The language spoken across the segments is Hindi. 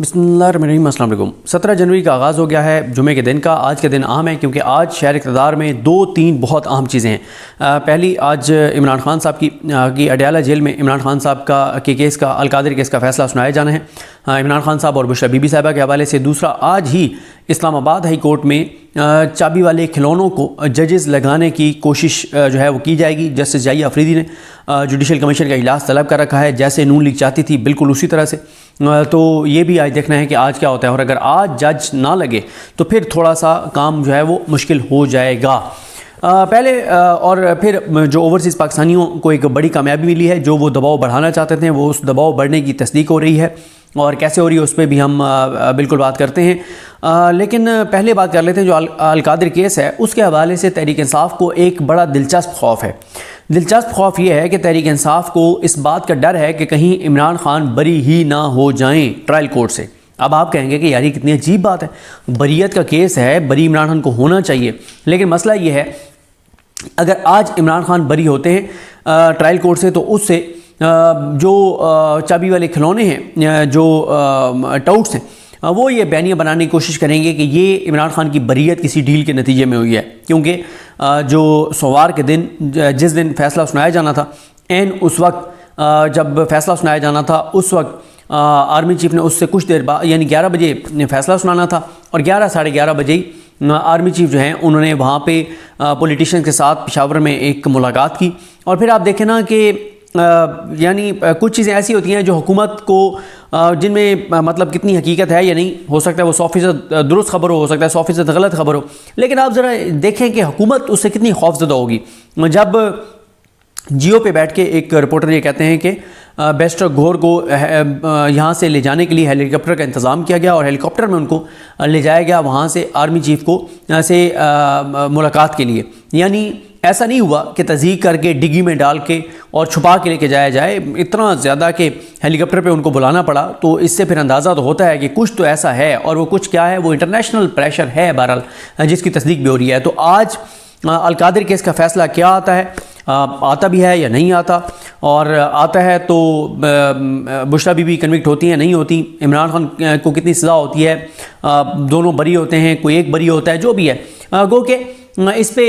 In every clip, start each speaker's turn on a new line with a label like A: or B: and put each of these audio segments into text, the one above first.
A: बिस्मिल्लाहिर्रहमानिर्रहीम। अस्सलाम वालेकुम। 17 जनवरी का आगाज़ हो गया है जुमे के दिन का। आज के दिन अहम है क्योंकि आज शहर इक़्तिदार में 2-3 बहुत अहम चीज़ें हैं। पहली, आज इमरान खान साहब की अडयाला जेल में इमरान खान साहब के केस का अलकादरी केस का फ़ैसला सुनाया जाना है इमरान खान साहब और बुशरा बीबी साहिबा के हवाले से। दूसरा, आज ही इस्लामाबाद हाई कोर्ट में चाबी वाले खिलौनों को जजेस लगाने की कोशिश जो है वो की जाएगी। जस्टिस जाहिया अफरीदी ने जुडिशल कमीशन का इजलास तलब कर रखा है, जैसे नून लीग चाहती थी बिल्कुल उसी तरह से। तो ये भी आज देखना है कि आज क्या होता है, और अगर आज जज ना लगे तो फिर थोड़ा सा काम जो है वो मुश्किल हो जाएगा। पहले और फिर जो ओवरसीज़ पाकिस्तानियों को एक बड़ी कामयाबी मिली है, जो वो दबाव बढ़ाना चाहते थे वो उस दबाव बढ़ने की तस्दीक हो रही है, और कैसे हो रही है उस पर भी हम बिल्कुल बात करते हैं। लेकिन पहले बात कर लेते हैं जो अलकादरी केस है उसके हवाले से तहरीक इंसाफ को एक बड़ा दिलचस्प खौफ है। दिलचस्प खौफ ये है कि तहरीक इंसाफ को इस बात का डर है कि कहीं इमरान खान बरी ही ना हो जाएं ट्रायल कोर्ट से। अब आप कहेंगे कि यार ये कितनी अजीब बात है, बरीयत का केस है, बरी इमरान खान को होना चाहिए। लेकिन मसला ये है, अगर आज इमरान खान बरी होते हैं ट्रायल कोर्ट से, तो उससे जो चाबी वाले खिलौने हैं, जो टाउट्स हैं, वो ये बयानियाँ बनाने की कोशिश करेंगे कि ये इमरान खान की बरीयत किसी डील के नतीजे में हुई है। क्योंकि जो सोमवार के दिन जिस दिन फैसला सुनाया जाना था, एन उस वक्त जब फैसला सुनाया जाना था उस वक्त आर्मी चीफ ने उससे कुछ देर बाद यानी 11 बजे फैसला सुनाना था, और 11 साढ़े 11 बजे ही आर्मी चीफ जो हैं उन्होंने वहाँ पे पॉलिटिशियन के साथ पेशावर में एक मुलाकात की। और फिर आप देखें ना कि यानी कुछ चीज़ें ऐसी होती हैं जो हुकूमत को जिनमें मतलब कितनी हकीकत है या नहीं, हो सकता है वो 100% दुरुस्त खबर हो सकता है 100% गलत खबर हो, लेकिन आप ज़रा देखें कि हुकूमत उससे कितनी खौफजदा होगी। जब जियो पे बैठ के एक रिपोर्टर ये कहते हैं कि बेस्टर घोर को यहाँ से ले जाने के लिए हेलीकॉप्टर का इंतज़ाम किया गया, और हेलीकॉप्टर में उनको ले जाया गया वहाँ से आर्मी चीफ को से मुलाकात के लिए। यानी ऐसा नहीं हुआ कि तज़ीक करके डिग्गी में डाल के और छुपा के लेके जाया जाए, इतना ज़्यादा कि हेलीकॉप्टर पे उनको बुलाना पड़ा। तो इससे फिर अंदाज़ा तो होता है कि कुछ तो ऐसा है, और वो कुछ क्या है, वो इंटरनेशनल प्रेशर है बहरहाल, जिसकी तस्दीक भी हो रही है। तो आज अलकादरी केस का फ़ैसला क्या आता है, आता भी है या नहीं आता, और आता है तो बुशरा बीबी कन्विक्ट होती हैं नहीं होती, इमरान खान को कितनी सज़ा होती है, दोनों बरी होते हैं, कोई एक बरी होता है, जो भी है। गो के इस पे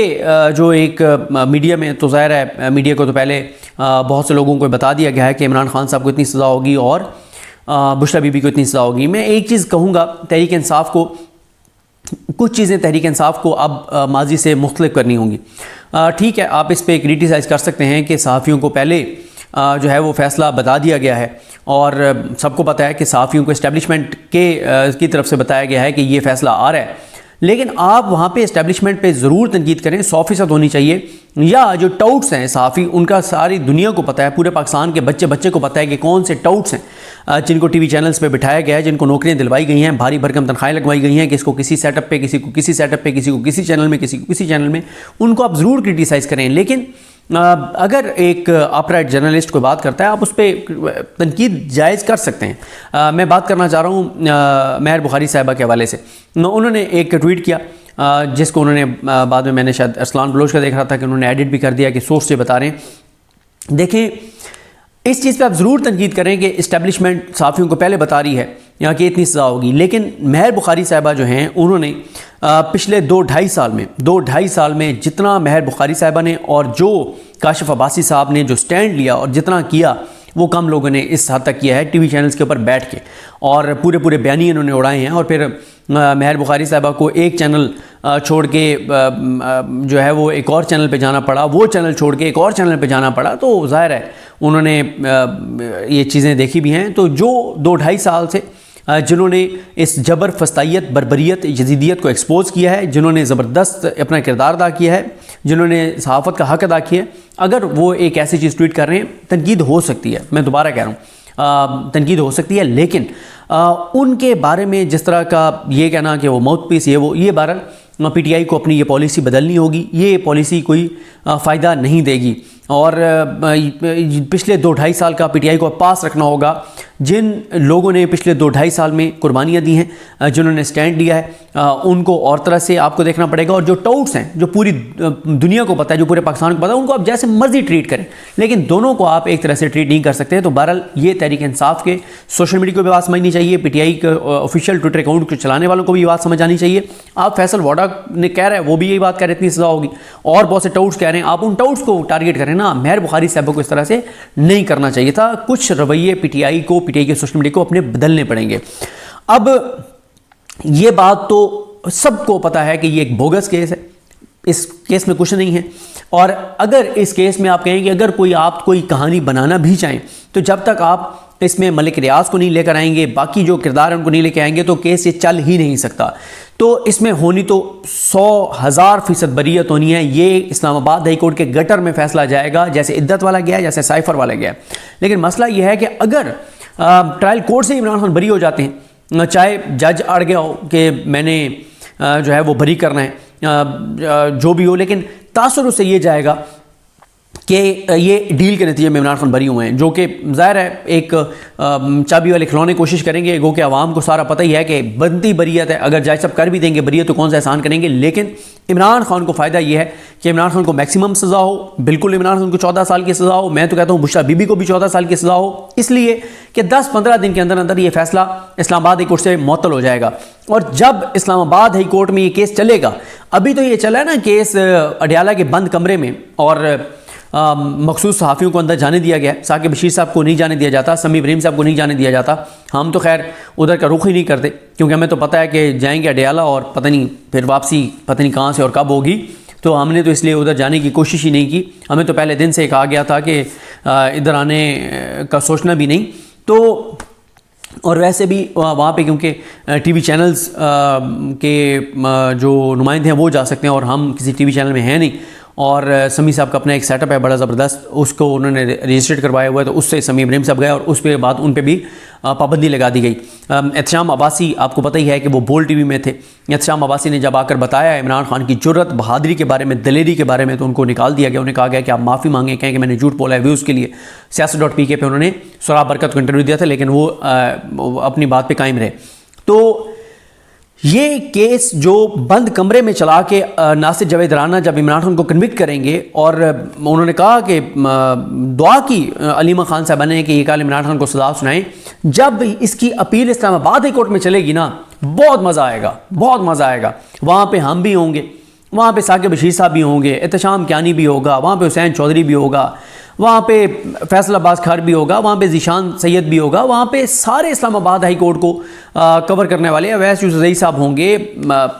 A: जो एक मीडिया में तो ज़ाहिर है मीडिया को तो पहले बहुत से लोगों को बता दिया गया है कि इमरान खान साहब को इतनी सज़ा होगी और बुशरा बीबी को इतनी सज़ा होगी। मैं एक चीज़ कहूँगा, तहरीक इंसाफ को कुछ चीज़ें तहरीक इंसाफ को अब माजी से मुख्तलिफ करनी होंगी। ठीक है, आप इस पर क्रिटिसाइज़ कर सकते हैं कि सहाफ़ियों को पहले जो है वो फ़ैसला बता दिया गया है, और सबको पता है कि सहाफ़ियों को इस्टेब्लिशमेंट की तरफ से बताया गया है कि ये फ़ैसला आ रहा है। लेकिन आप वहाँ पे इस्टेब्लिशमेंट पे ज़रूर तनकीद करें, 100% होनी चाहिए। या जो टाउट्स हैं सहाफ़ी, उनका सारी दुनिया को पता है, पूरे पाकिस्तान के बच्चे को पता है कि कौन से टाउट्स हैं जिनको टीवी चैनल्स पे बिठाया गया है, जिनको नौकरियां दिलवाई गई हैं, भारी भरकम तनख्वाहें लगवाई गई हैं, किसी को किसी सेटअप पे, किसी को किसी सेटअप पे, किसी को किसी चैनल में, किसी को किसी चैनल में, उनको आप ज़रूर क्रिटिसाइज़ करें। लेकिन अगर एक अपराइट जर्नलिस्ट को बात करता है, आप उस पर तनकीद जायज़ कर सकते हैं। मैं बात करना चाह रहा हूँ महर बुखारी साहिबा के हवाले से। उन्होंने एक ट्वीट किया जिसको उन्होंने बाद में मैंने शायद अरसलान बलोच का देख रहा था कि उन्होंने एडिट भी कर दिया कि सोर्स से बता रहे हैं। देखें, इस चीज़ पे आप ज़रूर तनकीद करें कि इस्टेब्लिशमेंट सहाफ़ियों को पहले बता रही है यहाँ कि इतनी सज़ा होगी, लेकिन महर बुखारी साहिबा जो हैं उन्होंने पिछले 2-2.5 साल में जितना महर बुखारी साहिबा ने और जो काशिफ अब्बासी साहब ने जो स्टैंड लिया और जितना किया, वो कम लोगों ने इस हद तक किया है टीवी चैनल्स के ऊपर बैठ के, और पूरे बयानी इन्होंने उड़ाए हैं। और फिर महर बुखारी साहिबा को एक चैनल छोड़ के जो है वो एक और चैनल पे जाना पड़ा, वो चैनल छोड़ के एक और चैनल पे जाना पड़ा। तो ज़ाहिर है उन्होंने ये चीज़ें देखी भी हैं। तो जो 2-2.5 साल से जिन्होंने इस जबर, फस्तायत, बर्बरियत, यजीदियत को एक्सपोज़ किया है, जिन्होंने ज़बरदस्त अपना किरदार अदा किया है, जिन्होंने सहाफ़त का हक़ अदा किया है, अगर वो एक ऐसी चीज़ ट्वीट कर रहे हैं, तनकीद हो सकती है। मैं दोबारा कह रहा हूँ तनकीद हो सकती है, लेकिन उनके बारे में जिस तरह का ये कहना कि वो माउथ पीस ये बहरहाल PTI को अपनी ये पॉलिसी बदलनी होगी। ये पॉलिसी कोई फ़ायदा नहीं देगी, और पिछले 2-2.5 साल का PTI को पास रखना होगा जिन लोगों ने पिछले 2-2.5 साल में कुर्बानियाँ दी हैं, जिन्होंने स्टैंड लिया है, उनको और तरह से आपको देखना पड़ेगा। और जो टाउट्स हैं, जो पूरी दुनिया को पता है, जो पूरे पाकिस्तान को पता है, उनको आप जैसे मर्जी ट्रीट करें, लेकिन दोनों को आप एक तरह से ट्रीट नहीं कर सकते। तो बहरहाल ये तहरीक इंसाफ के सोशल मीडिया को भी बात समझनी चाहिए, PTI के ऑफिशियल ट्विटर अकाउंट को चलाने वालों को भी ये बात समझ आनी चाहिए। आप फैसल वाडा ने कह रहे हैं, वो भी यही बात कह रहे, इतनी सज़ा होगी, और बहुत से टाउट्स कह रहे हैं, आप उन टाउट्स को टारगेट करें ना। मेहर बुखारी साहब को इस तरह से नहीं करना चाहिए था। कुछ रवैये PTI के सोशल मीडिया को अपने बदलने पड़ेंगे। अब ये बात तो सबको पता है कि ये एक बोगस केस है, इस केस में कुछ नहीं है। और अगर इस केस में आप कहें कि अगर आप कोई कहानी बनाना भी चाहें, तो जब तक आप इसमें मलिक रियाज को नहीं लेकर आएंगे, बाकी जो किरदार हैं उनको नहीं लेकर आएंगे, तो केस ये चल ही नहीं सकता। तो इसमें होनी तो 100,000% बरीयत होनी है। ये इस्लामाबाद हाई कोर्ट के गटर में फैसला जाएगा, जैसे इद्दत वाला गया, जैसे साइफर वाला गया। लेकिन मसला यह है कि अगर ट्रायल कोर्ट से इमरान खान बरी हो जाते हैं, चाहे जज अड़ गया हो कि मैंने जो है वो बरी करना है, जो भी हो, लेकिन तासुर उससे ये जाएगा कि ये डील के नतीजे में इमरान खान बरी हुए हैं, जो कि ज़ाहिर है एक चाबी वाले खिलौने कोशिश करेंगे। गो कि आवाम को सारा पता ही है कि बनती बरीयत है, अगर जज सब कर भी देंगे बरीयत तो कौन सा एहसान करेंगे। लेकिन इमरान खान को फ़ायदा ये है कि इमरान खान को मैक्सिमम सज़ा हो, बिल्कुल इमरान खान को 14 साल की सज़ा हो। मैं तो कहता हूँ बुशरा बीबी को भी 14 साल की सज़ा हो, इसलिए कि 10-15 दिन के अंदर अंदर ये फैसला इस्लामाबाद हाई कोर्ट से मुअत्तल हो जाएगा। और जब इस्लामाबाद हाई कोर्ट में ये केस चलेगा, अभी तो ये चला है ना केस अडियाला के बंद कमरे में, और मखसूस सहाफ़ियों को अंदर जाने दिया गया। साकिब बशीर साहब को नहीं जाने दिया जाता, समी इब्राहिम साहब को नहीं जाने दिया जाता। हम तो खैर उधर का रुख ही नहीं करते, क्योंकि हमें तो पता है कि जाएंगे अडियाला और पता नहीं फिर वापसी पता नहीं कहाँ से और कब होगी। तो हमने तो इसलिए उधर जाने की कोशिश ही नहीं की। हमें तो पहले दिन से कहा गया था कि इधर आने का सोचना भी नहीं। तो और वैसे भी वहाँ पे क्योंकि टीवी चैनल्स के जो नुमाइंदे हैं वो जा सकते हैं, और हम किसी टीवी चैनल में हैं नहीं। और समी साहब का अपना एक सेटअप है बड़ा ज़बरदस्त, उसको उन्होंने रजिस्ट्रेट करवाया हुआ है, तो उससे समी इब्राहिम साहब गए और उस पर बाद उन पर भी पाबंदी लगा दी गई। एहतशाम अब्बासी आपको पता ही है कि वो बोल टीवी में थे। एहतशाम अब्बासी ने जब आकर बताया इमरान खान की जुर्रत, बहादुरी के बारे में, दलेरी के बारे में, तो उनको निकाल दिया गया। उन्हें कहा गया कि आप माफ़ी मांगें, कहें कि मैंने झूठ बोला है व्यूज़ के लिए। siyaset.pk पे उन्होंने सुराब बरकत को इंटरव्यू दिया था, लेकिन वो अपनी बात पर कायम रहे। तो ये केस जो बंद कमरे में चला के नासिर जावेद राना जब इमरान खान को कन्विक्ट करेंगे, और उन्होंने कहा कि दुआ की अलीमा खान साहब ने कि ये कल इमरान खान को सज़ा सुनाएं, जब इसकी अपील इस्लामाबाद हाई कोर्ट में चलेगी ना, बहुत मज़ा आएगा, बहुत मज़ा आएगा। वहाँ पे हम भी होंगे, वहाँ पे साकिब बशीर साहब भी होंगे, एहतशाम कियानी भी होगा, वहाँ पे हुसैन चौधरी भी होगा, वहाँ पे फैसल अब्बास खार भी होगा, वहाँ पे ज़ीशान सैयद भी होगा, वहाँ पे सारे इस्लामाबाद हाई कोर्ट को कवर करने वाले अवैस यूसुफ़ज़ई साहब होंगे,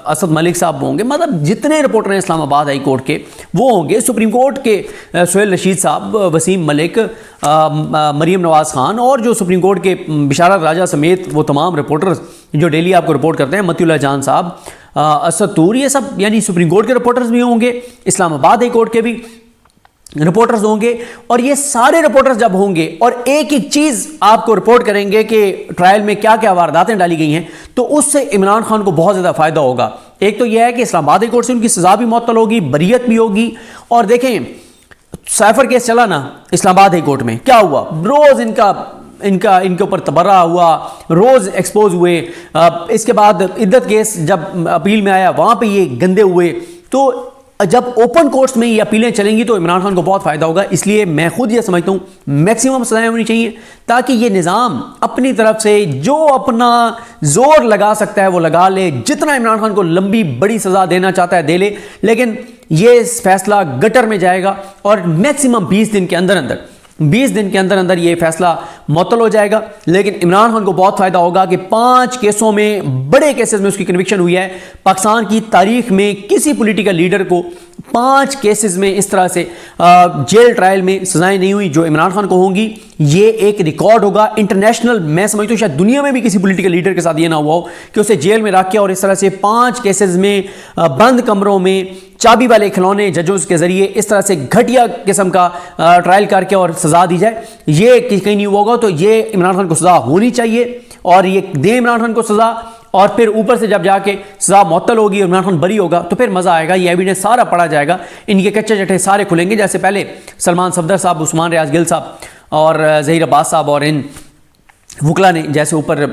A: असद मलिक साहब होंगे, मतलब जितने रिपोर्टर हैं इस्लामाबाद हाई कोर्ट के वो होंगे। सुप्रीम कोर्ट के सुहेल रशीद साहब, वसीम मलिक, मरीम नवाज़ खान, और जो सुप्रीम कोर्ट के बिशारत राजा समेत वो तमाम रिपोर्टर्स जो डेली आपको रिपोर्ट करते हैं, मतीउल्लाह जान साहब, असद तूर, ये सब यानी सुप्रीम कोर्ट के रिपोर्टर्स भी होंगे, इस्लामाबाद हाई कोर्ट के भी रिपोर्टर्स होंगे। और ये सारे रिपोर्टर्स जब होंगे और एक एक चीज़ आपको रिपोर्ट करेंगे कि ट्रायल में क्या क्या वारदातें डाली गई हैं, तो उससे इमरान खान को बहुत ज़्यादा फ़ायदा होगा। एक तो यह है कि इस्लामाबाद हाई कोर्ट से उनकी सज़ा भी मुअत्तल होगी, बरीयत भी होगी। और देखें साइफर केस चला ना इस्लामाबाद हाई कोर्ट में, क्या हुआ, रोज़ इनके ऊपर तबर्रा हुआ, रोज़ एक्सपोज हुए। इसके बाद इद्दत केस जब अपील में आया, वहाँ पर ये गंदे हुए। तो जब ओपन कोर्ट्स में ये अपीलें चलेंगी तो इमरान खान को बहुत फ़ायदा होगा। इसलिए मैं खुद ये समझता हूँ मैक्सिमम सज़ाएं होनी चाहिए, ताकि ये निज़ाम अपनी तरफ से जो अपना जोर लगा सकता है वो लगा ले। जितना इमरान खान को लंबी बड़ी सज़ा देना चाहता है दे ले, लेकिन ये फैसला गटर में जाएगा और मैक्सिमम 20 दिन के अंदर अंदर ये फैसला मुअत्तल हो जाएगा। लेकिन इमरान खान को बहुत फ़ायदा होगा कि 5 केसों में, बड़े केसेस में उसकी कन्विक्शन हुई है। पाकिस्तान की तारीख में किसी पॉलिटिकल लीडर को 5 केसेस में इस तरह से जेल ट्रायल में सजाएं नहीं हुई जो इमरान खान को होंगी। ये एक रिकॉर्ड होगा इंटरनेशनल। मैं समझता हूँ शायद दुनिया में भी किसी पॉलिटिकल लीडर के साथ ये ना हुआ हो कि उसे जेल में रख के और इस तरह से 5 केसेस में बंद कमरों में चाबी वाले खिलौने जजों के जरिए इस तरह से घटिया किस्म का ट्रायल करके और सजा दी जाए। ये कहीं नहीं हुआ होगा। तो ये इमरान खान को सजा होनी चाहिए और ये दे इमरान खान को सजा, और फिर ऊपर से जब जाके सजा मुअत्तल होगी और इमरान खान बरी होगा तो फिर मज़ा आएगा। ये एविडेंस सारा पढ़ा जाएगा, इनके कच्चे जट्टे सारे खुलेंगे। जैसे पहले सलमान सफदर साहब, उस्मान रियाज गिल साहब और ज़हीर अब्बास साहब और इन वकला ने जैसे ऊपर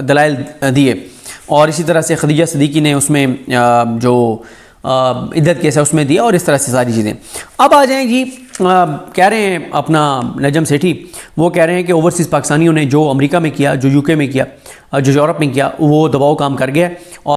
A: दलाइल दिए, और इसी तरह से खदीजा सिद्दीकी ने उसमें जो इद्दत केस है उसमें दिया, और इस तरह से सारी चीज़ें। अब आ जाएँ जी, कह रहे हैं अपना नजम सेठी, वो कह रहे हैं कि ओवरसीज़ पाकिस्तानियों ने जो अमेरिका में किया, जो यूके में किया, जो यूरोप में किया, वो दबाव काम कर गया। और